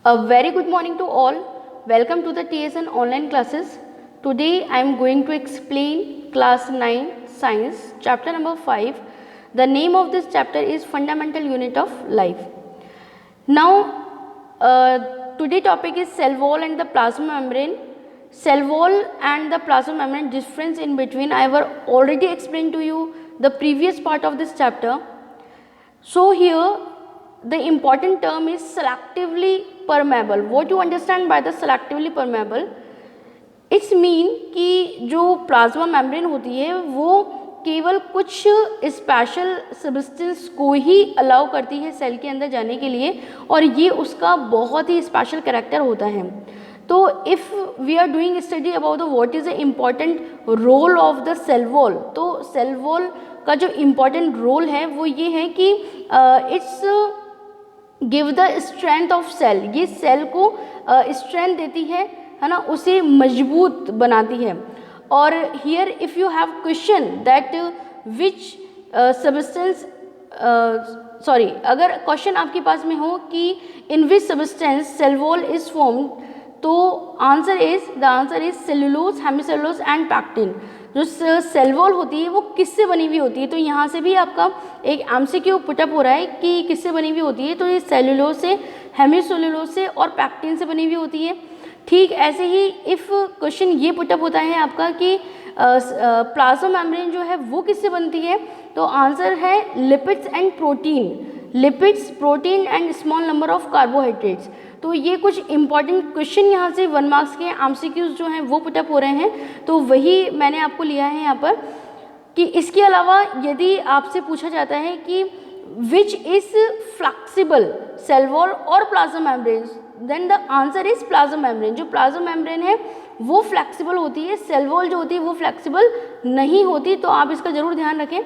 A very good morning to all. Welcome to the TSN online classes. Today I am going to explain class 9 science chapter number 5. The name of this chapter is fundamental unit of life. Now today topic is cell wall and the plasma membrane. Cell wall and the plasma membrane, difference in between I have already explained to you the previous part of this chapter. So here the important term is selectively permeable. What you understand by the selectively permeable? It's mean कि जो plasma membrane होती है वो केवल कुछ special substance को ही allow करती है सेल के अंदर जाने के लिए, और ये उसका बहुत ही स्पेशल कैरेक्टर होता है. तो if we are doing study about the what is the important role of the cell wall, तो सेल वॉल का जो इम्पॉर्टेंट रोल है वो ये है कि its give the strength of cell. ये सेल को स्ट्रेंथ देती है ना, उसे मजबूत बनाती है. और here if you have question that which substance अगर क्वेश्चन आपके पास में हो कि in which substance cell wall is formed, तो the answer is cellulose, hemicellulose and pectin. जो सेल वॉल होती है वो किससे बनी हुई होती है? तो यहाँ से भी आपका एक एमसीक्यू पुटअप हो रहा है कि किससे बनी हुई होती है. तो ये सेलुलोज से, हेमिसेलुलोज से और पैक्टिन से बनी हुई होती है. ठीक ऐसे ही इफ़ क्वेश्चन ये पुटअप होता है आपका कि प्लाज्मा मेम्ब्रेन जो है वो किससे बनती है, तो आंसर है lipids and protein. Lipids, protein and small number of carbohydrates. तो ये कुछ इंपॉर्टेंट क्वेश्चन यहाँ से 1 मार्क्स के एमसीक्यूज जो हैं वो पुटअप हो रहे हैं. तो वही मैंने आपको लिया है यहाँ पर कि इसके अलावा यदि आपसे पूछा जाता है कि which is flexible, cell wall और plasma membrane, then the answer is plasma membrane. जो प्लाज्मा मेम्ब्रेन है वो फ्लेक्सिबल होती है, सेल वॉल जो होती है वो फ्लेक्सिबल नहीं होती. तो आप इसका जरूर ध्यान रखें.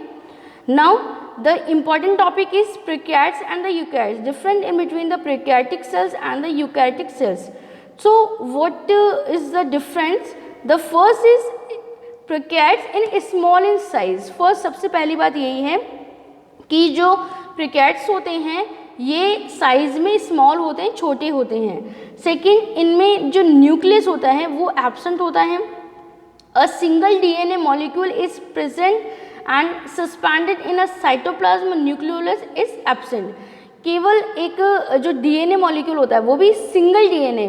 Now the important topic is prokaryotes and the eukaryotes, different in between the prokaryotic cells and the eukaryotic cells. So what is the difference? The first is prokaryotes in small in size. First सबसे पहली बात यही है कि जो prokaryotes होते हैं ये साइज में स्मॉल होते हैं, छोटे होते हैं. सेकंड, इनमें जो न्यूक्लियस होता है वो एब्सेंट होता है. A single DNA molecule is present and suspended in a cytoplasm nucleolus is absent. केवल एक जो डीएनए मॉलिक्यूल होता है वो भी सिंगल डीएनए,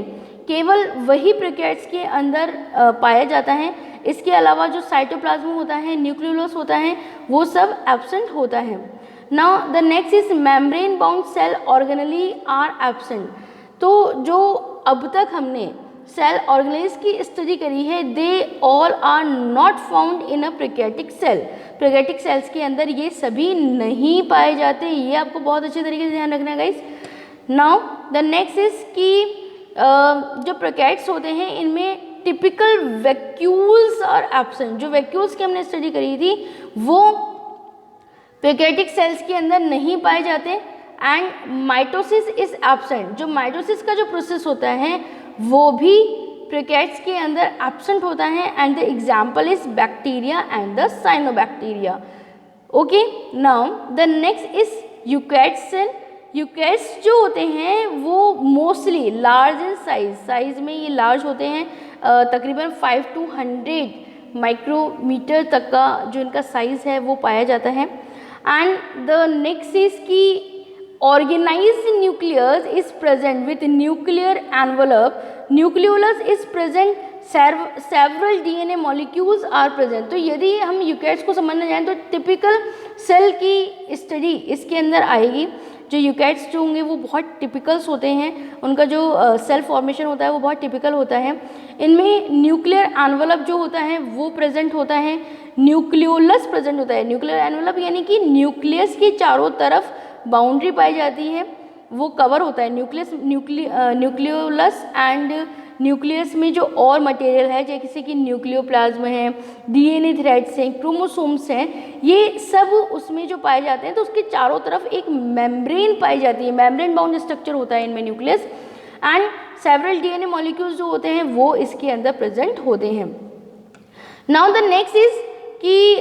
केवल वही प्रोकैरियोट्स के अंदर पाया जाता है. इसके अलावा जो साइटोप्लाज्म होता है, न्यूक्लियोलस होता है, वो सब एब्सेंट होता है. Now the next is membrane bound cell organelle are absent. तो जो अब तक हमने सेल ऑर्गेनेल्स की स्टडी करी है, they all are not found in a prokaryotic cell. Prokaryotic cells के अंदर ये सभी नहीं पाए जाते. ये आपको बहुत अच्छे तरीके से ध्यान रखना है guys. Now the next is कि जो प्रोकैरियोट्स होते हैं इनमें टिपिकल वैक्यूल्स आर एब्सेंट. जो वैक्यूल्स की हमने स्टडी करी थी वो प्रोकैरियोटिक सेल्स के अंदर नहीं पाए जाते. And mitosis is absent. जो माइटोसिस का जो प्रोसेस होता है वो भी प्रोकैरियोट्स के अंदर एब्सेंट होता है. And the example is bacteria and the cyanobacteria. Okay, now the next is eukaryote cell. Eukaryotes जो होते हैं वो मोस्टली लार्ज इन साइज में ये लार्ज होते हैं. तकरीबन 5 to 100 माइक्रोमीटर तक का जो इनका साइज़ है वो पाया जाता है. And the next is कि organized nucleus is present with nuclear envelope. Nucleolus is present. Several DNA molecules are present. तो यदि हम यूकैरियोट्स को समझना चाहें तो टिपिकल सेल की स्टडी इसके अंदर आएगी. जो यूकैरियोट्स जो होंगे वो बहुत टिपिकल्स होते हैं, उनका जो सेल फॉर्मेशन होता है वो बहुत टिपिकल होता है. इनमें न्यूक्लियर एनवलप जो होता है वो प्रेजेंट होता है, न्यूक्लियोलस प्रेजेंट होता है. न्यूक्लियर एनवलप यानी कि न्यूक्लियस की चारों तरफ बाउंड्री पाई जाती है, वो कवर होता है. न्यूक्लियोलस एंड न्यूक्लियस में जो और मटेरियल है जैसे कि न्यूक्लियोप्लाज्म है, डीएनए थ्रेड्स हैं, क्रोमोसोम्स हैं, ये सब उसमें जो पाए जाते हैं. तो उसके चारों तरफ एक मेम्ब्रेन पाई जाती है. मेम्ब्रेन बाउंड स्ट्रक्चर होता है इनमें nucleus. And several DNA molecules जो होते हैं वो इसके अंदर प्रेजेंट होते हैं. नाउ द नेक्स्ट इज कि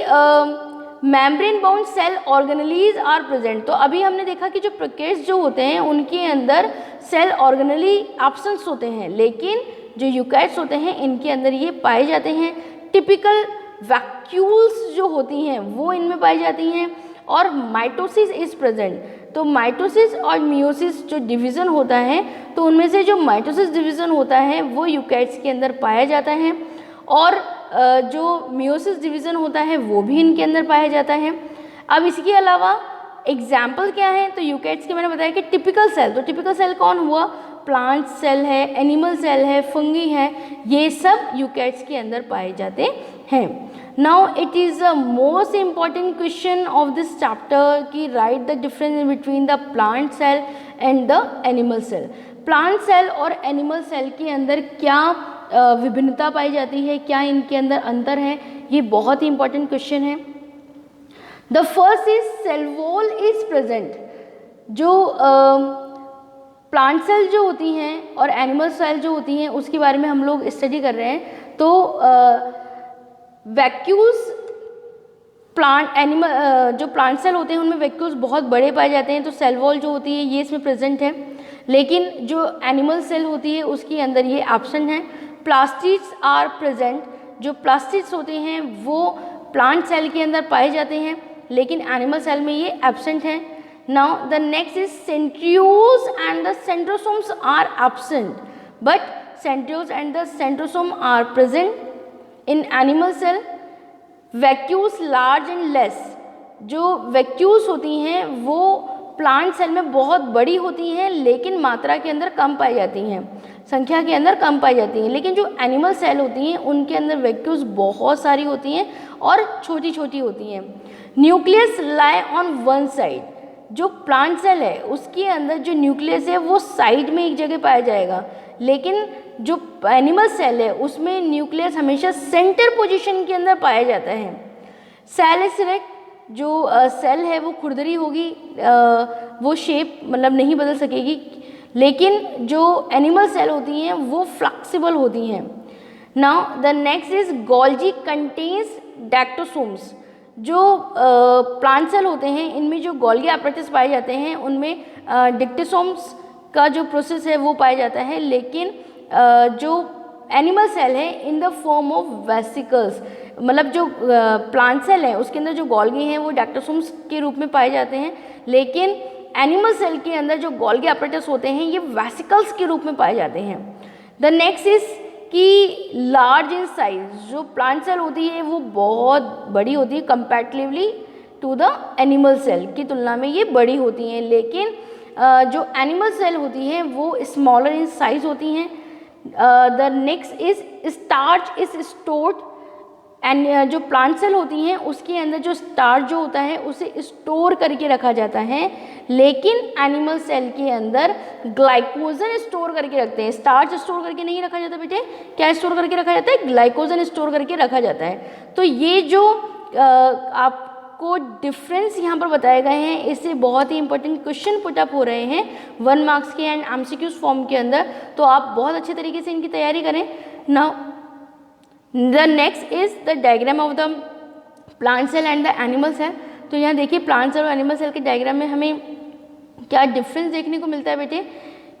membrane bound cell organelles are present. तो अभी हमने देखा कि जो प्रोकैरियोट्स जो होते हैं उनके अंदर सेल ऑर्गेनेली एब्सेंस होते हैं, लेकिन जो यूकैरियोट्स होते हैं इनके अंदर ये पाए जाते हैं। टिपिकल वैक्यूल्स जो होती हैं वो इनमें पाई जाती हैं, और माइटोसिस इज प्रेजेंट। तो माइटोसिस और मियोसिस जो डिवीज़न होता है, तो उनमें से जो माइटोसिस डिवीज़न होता है वो यूकैरियोट्स के अंदर पाया जाता है, और जो मियोसिस डिवीज़न होता है वो भी इनके अंदर पाया जाता है। अब इसके अलावा एग्जाम्पल क्या है, तो यूकैरियोट्स के मैंने बताया कि टिपिकल सेल, तो टिपिकल सेल कौन हुआ, प्लांट सेल है, एनिमल सेल है, फंगी है, ये सब यूकैरियोट्स के अंदर पाए जाते हैं। Now it is the most important question of this chapter कि write the difference between the plant cell and the animal cell. Plant cell और एनिमल सेल के अंदर क्या विभिन्नता पाई जाती है, क्या इनके अंदर अंतर है, ये बहुत ही इंपॉर्टेंट क्वेश्चन है। The first is cell wall is present. जो प्लांट सेल जो होती हैं और एनिमल सेल जो होती हैं उसके बारे में हम लोग स्टडी कर रहे हैं। तो वैक्यूल्स जो प्लांट सेल होते हैं उनमें वैक्यूल्स बहुत बड़े पाए जाते हैं, तो सेल वॉल जो होती है ये इसमें प्रेजेंट है, लेकिन जो एनिमल सेल होती है उसके अंदर ये एब्सेंट है। Plastids are present. जो प्लास्टिड्स होते हैं वो प्लांट सेल के अंदर पाए जाते हैं, लेकिन एनिमल सेल में ये एब्सेंट है। Now the next is centrioles and the centrosomes are absent, but centrioles and the centrosome are present in animal cell. Vacuoles large and less. जो वैक्यूल्स होती हैं वो प्लांट सेल में बहुत बड़ी होती हैं, लेकिन मात्रा के अंदर कम पाई जाती हैं, संख्या के अंदर कम पाई जाती हैं। लेकिन जो एनिमल सेल होती हैं उनके अंदर वैक्यूल्स बहुत सारी होती हैं और छोटी छोटी होती हैं। Nucleus lie on one side. जो प्लांट सेल है उसके अंदर जो न्यूक्लियस है वो साइड में एक जगह पाया जाएगा, लेकिन जो एनिमल सेल है उसमें न्यूक्लियस हमेशा सेंटर पोजीशन के अंदर पाया जाता है। Cell is erect. जो सेल है वो खुरदरी होगी, वो शेप मतलब नहीं बदल सकेगी, लेकिन जो एनिमल सेल होती हैं वो फ्लेक्सिबल होती हैं। Now the next is Golgi contains dictyosomes. जो प्लांट सेल होते हैं इनमें जो गोल्गी एपरेटस पाए जाते हैं उनमें डिक्टोसोम्स का जो प्रोसेस है वो पाया जाता है, लेकिन जो एनिमल सेल है in the form of vesicles, मतलब जो प्लांट सेल है उसके अंदर जो गोल्गी हैं वो डैक्टोसोम्स के रूप में पाए जाते हैं, लेकिन एनिमल सेल के अंदर जो गोल्गी एपरेटस होते हैं ये वेसिकल्स के रूप में पाए जाते हैं। द नेक्स्ट इज कि लार्ज इन साइज। जो प्लांट सेल होती है वो बहुत बड़ी होती है comparatively to the animal cell की तुलना में ये बड़ी होती हैं, लेकिन जो एनिमल सेल होती हैं वो स्मॉलर इन साइज होती हैं। The next is starch is stored. And जो प्लांट सेल होती हैं उसके अंदर जो स्टार्च जो होता है उसे स्टोर करके रखा जाता है, लेकिन एनिमल सेल के अंदर ग्लाइकोजन स्टोर करके रखते हैं। स्टार्च स्टोर करके नहीं रखा जाता बेटे, क्या स्टोर करके रखा जाता है, ग्लाइकोजन स्टोर करके रखा जाता है। तो ये जो आपको डिफरेंस यहाँ पर बताए गए हैं इससे बहुत ही इंपॉर्टेंट क्वेश्चन पुट अप हो रहे हैं 1 मार्क्स के एंड एमसीक्यूज फॉर्म के अंदर, तो आप बहुत अच्छे तरीके से इनकी तैयारी करें। Now the next is the diagram of the plant cell and the animal cell. तो यहाँ देखिए प्लांट सेल और एनिमल सेल के डायग्राम में हमें क्या डिफरेंस देखने को मिलता है बेटे,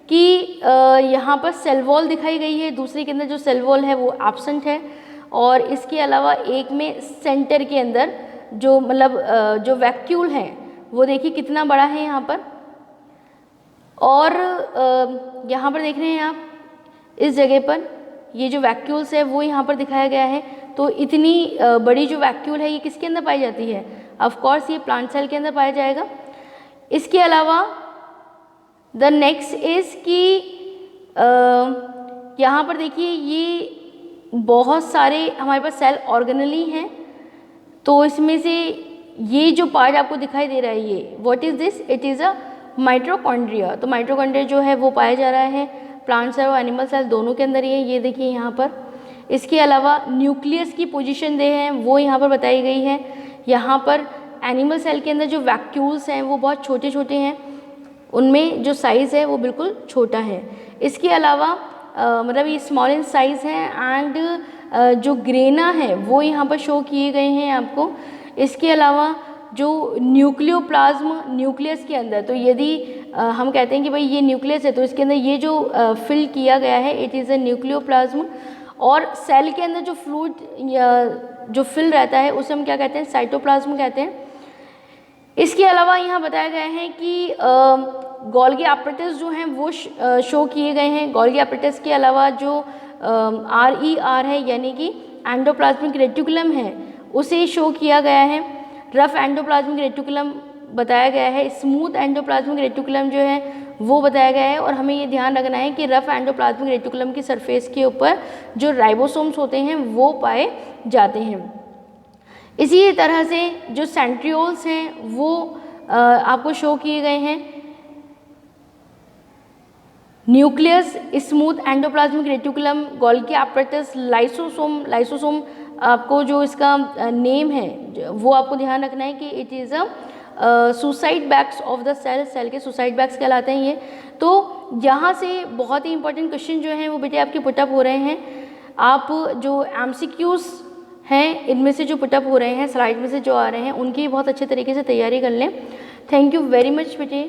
कि यहाँ पर सेल वॉल दिखाई गई है, दूसरे के अंदर जो सेल वॉल है वो एब्सेंट है, और इसके अलावा एक में सेंटर के अंदर जो मतलब जो वैक्यूल है वो देखिए कितना बड़ा है यहाँ पर, और यहाँ पर देख रहे हैं आप इस जगह पर ये जो वैक्यूल्स है वो यहाँ पर दिखाया गया है। तो इतनी बड़ी जो वैक्यूल है ये किसके अंदर पाई जाती है, ऑफ कोर्स ये प्लांट सेल के अंदर पाया जाएगा। इसके अलावा द नेक्स्ट इज कि यहाँ पर देखिए ये बहुत सारे हमारे पास सेल ऑर्गेनेली हैं, तो इसमें से ये जो पार्ट आपको दिखाई दे रहा है ये what is this, it is a mitochondria. तो माइटोकॉन्ड्रिया जो है वो पाया जा रहा है प्लांट सेल और एनिमल सेल दोनों के अंदर ये देखिए यहाँ पर। इसके अलावा न्यूक्लियस की पोजीशन दे हैं वो यहाँ पर बताई गई है। यहाँ पर एनिमल सेल के अंदर जो वैक्यूल्स हैं वो बहुत छोटे छोटे हैं, उनमें जो साइज़ है वो बिल्कुल छोटा है। इसके अलावा मतलब ये स्मॉल इन साइज़ है, एंड जो ग्रेना है वो यहाँ पर शो किए गए हैं आपको। इसके अलावा जो न्यूक्लियोप्लाज्म न्यूक्लियस के अंदर, तो यदि हम कहते हैं कि भाई ये न्यूक्लियस है तो इसके अंदर ये जो फिल किया गया है इट इज़ अ न्यूक्लियोप्लाज्म। और सेल के अंदर जो फ्लूइड या जो फिल रहता है उसे हम क्या कहते हैं, साइटोप्लाज्म कहते हैं। इसके अलावा यहाँ बताया गया है कि गोल्गी एपरेटस जो हैं वो शो किए गए हैं। गोल्गी एपरेटस के अलावा जो RER है यानी कि एंडोप्लाज्मिक रेटिकुलम है उसे शो किया गया है। रफ एंडोप्लाज्मिक रेटिकुलम बताया गया है, स्मूथ एंडोप्लाज्मिक रेटिकुलम जो है वो बताया गया है। और हमें ये ध्यान रखना है कि रफ एंडोप्लाज्मिक रेटिकुलम की सरफेस के ऊपर जो राइबोसोम्स होते हैं वो पाए जाते हैं। इसी तरह से जो सेंट्रियोल्स हैं वो आपको शो किए गए हैं। Nucleus, smooth endoplasmic reticulum, Golgi apparatus, lysosome आपको जो इसका नेम है वो आपको ध्यान रखना है कि it is a suicide bags of the cell के सुसाइड बैग्स कहलाते हैं ये। तो यहाँ से बहुत ही इंपॉर्टेंट क्वेश्चन जो हैं वो बेटे आपके पुटअप हो रहे हैं। आप जो MCQs हैं इनमें से जो पुटअप हो रहे हैं स्लाइड में से जो आ रहे हैं उनकी बहुत अच्छे तरीके से तैयारी कर लें। थैंक यू वेरी मच बेटे।